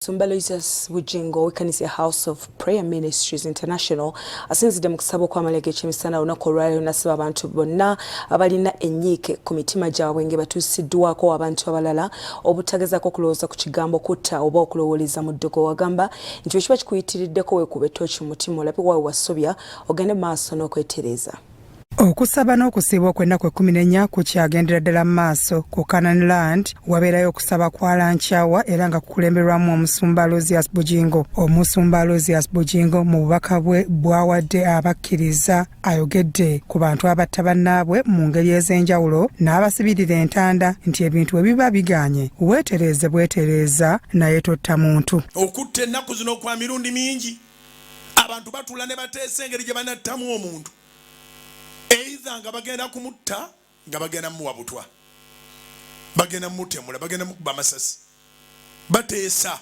Omusumba Bujjingo w'ekkanisa House of Prayer Ministries International asinzidde mu kusaba okw'amalege ekyemisana olunaku olwaleero n'asaba abantu bonna abalina ennyiike ku mitima gyabwe nge batuusiddwako abantu abalala obutagezaako kulowooza ku kigambo kutta oba okulowooleza mu ddogo. Agamba nti bwe kiba kikuyitiriddeko weekuba ettooki mu mutima olabe waawe wasobya ogende maaso n'okwetereeza. Okusaba n'okusiiba okw'ennaku 14 kukyagendera ddala mu maaso ku Canaan Land wabeerayo okusaba kwa lankyawa era nga kukulemberwamu Omusumba Bujjingo. Omusumba Bujjingo mu bubaka bwe bwawadde abakkiriza ayogedde ku bantu abatta bannaabwe mu ngeri ez'enjawulo n'abasibirira entanda nti ebintu ebiba biganye weetereeze bwetereeza naye totta muntu. Okutta ennaku zino kwa mirundi mingi abantu batula ne bateesa engeri gye banattamu omuntu. Either nga bagenda kumutta nga bagenda muwabutwa bagenda mutemula bagenda mukuba amasasi bateesa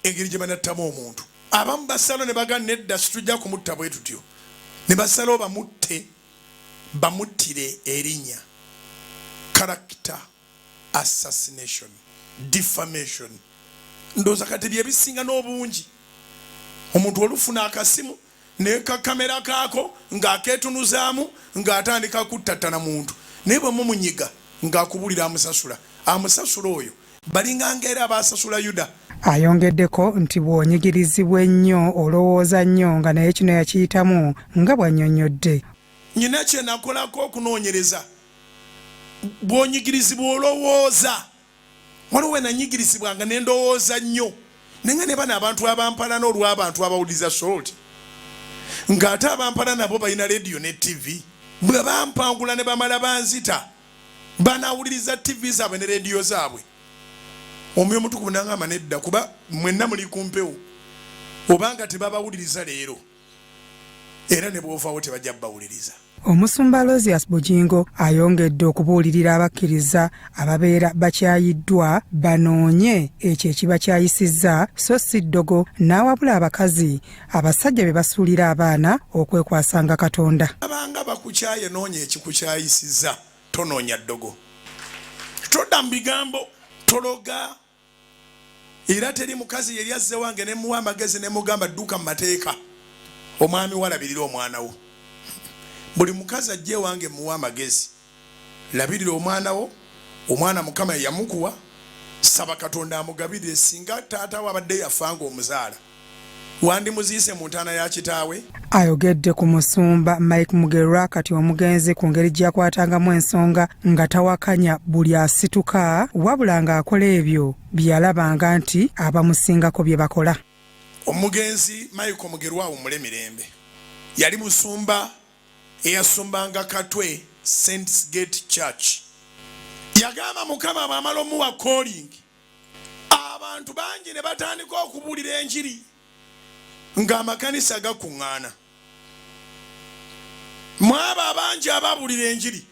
engeri gye banattamu omuntu. Abamu basalo ne bagana nedda situjja kumutta bwe tutyo ne basalo bamuttire erinnya character assassination defamation. Ndooza kati bye bisinga n'obungi omuntu olufuna akasimu ne kamera kaako ng'akeetunuzaamu ng'atandika kuttattana muntu naye bwe mumunyiga ng'akubulira amusasula oyo balinga ng'era abaasasula Yuda. Ayongeddeko nti bw'onyigirizibwa ennyo olowooza nnyo nga naye kino yakiyitamu nga bw'annyonnyodde. Nyina kye nakolako okunoonyereza bw'onyigirizibwa olowooza waliwo we nanyigirizibwanga ne ndowooza nnyo naye nga ne bano abantu abampala n'olw'abantu abawuliriza Salt ng'ate abampala nabo balina radio ne TV bwe bampangula ne bamala banzita banawuliriza TV zaabwe ne radio zaabwe omwoyo omutukuvu n'angamba nedda kuba mwenna muli ku mpewo obanga tebabawuliriza leero era ne bw'ovaawo tebajja babawuliriza. Omusumba Bujjingo ayongedde okubuulirira abakkiriza ababeera bakyayiddwa banoonye ekyo ekiba kyayisizza so si ddogo n'awabula abakazi abasajja be basuulira abaana okwekwasanga Katonda. Abanga bakukyaye noonya ekikukyayisizza tonoonya ddogo todda mu bigambo tologa era teri mukazi yeri azze wange ne muwa amagezi ne mugamba dduka mu mateeka omwami walabirira omwana wo. Buli mukazi ajje wange muwa amagezi labirira omwana wo omwana Mukama yamukuwa saba Katonda amugabirire singa taata wabadde yafanga omuzaala wandi muziise mu ntaana ya kitaawe. Ayogedde ku musumba Mike Mugerwa kati omugenzi ku ngeri gy'akwatangamu ensonga nga tawakanya buli asituka wabula ng'akola ebyo byalabanga nti abamusingako bye bakola. Omugenzi Mike Mugerwa omule mirembe yali musumba eyasumbanga Katwe Saints Gate Church. Yagamba Mukama bw'amala omuwa calling abantu bangi ne batandika okubuulira enjiri ng'amakanisa gakuŋŋaana. Mwabo abangi ababuulira enjiri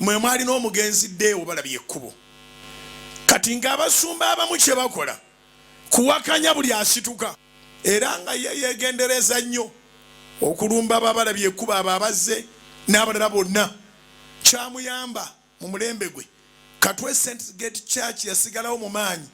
mwe mwali n'omugenzi Deo balabye ekkubo. Kati ng'abasumba abamu kye bakola kuwakanya buli asituka era nga yeegendereza nnyo okulumba ababalabye ekkubo abo abazze n'abalala bonna. Kyamuyamba mu mulembe gwe Katwe Saints Gate Church yasigalawo mu maanyi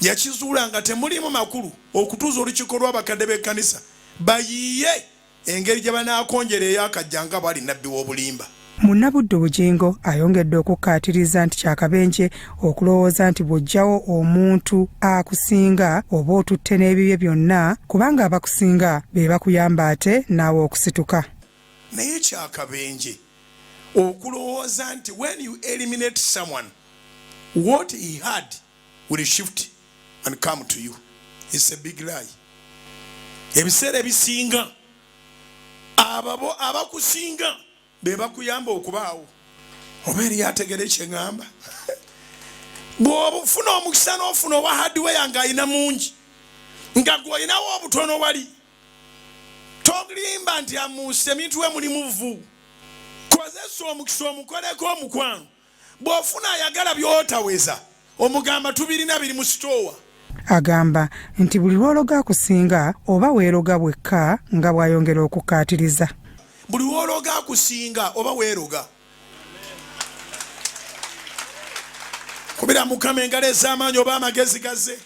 yakizuula nga temulimu makulu okutuuza olukiiko lw'abakadde b'ekkanisa bayiye engeri gye banaakonjera ey'akajja nga bwali nabbi w'obulimba. Munnabudde Bujjingo ayongedde okukkaatiriza nti kyakabenje okulowooza nti bw'oggyawo omuntu akusinga oba otutte n'ebibye byonna kubanga abakusinga be bakuyamba ate naawe okusituka. Naye kyakabenje okulowooza nti when you eliminate someone what he had will shift and come to you. It's a big lie. Ebiseera ebisinga abakusinga be bakuyamba okubaawo oba eri ategere kye ŋŋamba bw'ofuna omukisa n'ofuna owa hardware ng'ayina mungi nga gw'olinawo obutono wali tolimba nti amuuse emintu we mulimu vvu kozesa omukisa omukoleko omukwano bw'ofuna ayagala by'otaweza omugamba tubirina biri mu sitoowa. Agamba nti buli lw'ologa akusinga oba weeroga bwekka nga bw'ayongera okukkaatiriza. Buli lw'ologa akusinga oba weeroga kubira Mukama engalo ez'amaanyi oba amagezi gaze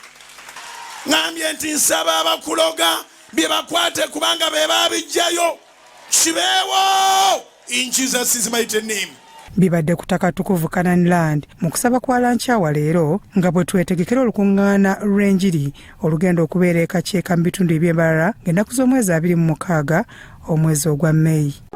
ngambye nti nsaba abakuloga bye bakwate kubanga be babijjayo kibeewo in Jesus' mighty name. Bibadde ku ttaka ttukuvu Canaan Land mu kusaba kwa Lankyawa leero nga bwe twetegekera olukuŋŋaana lw'enjiri olugenda okubeera ekaceeka mu bitundu eby'embalala ng'ennaku z'omwezi 26 omwezi ogwa May.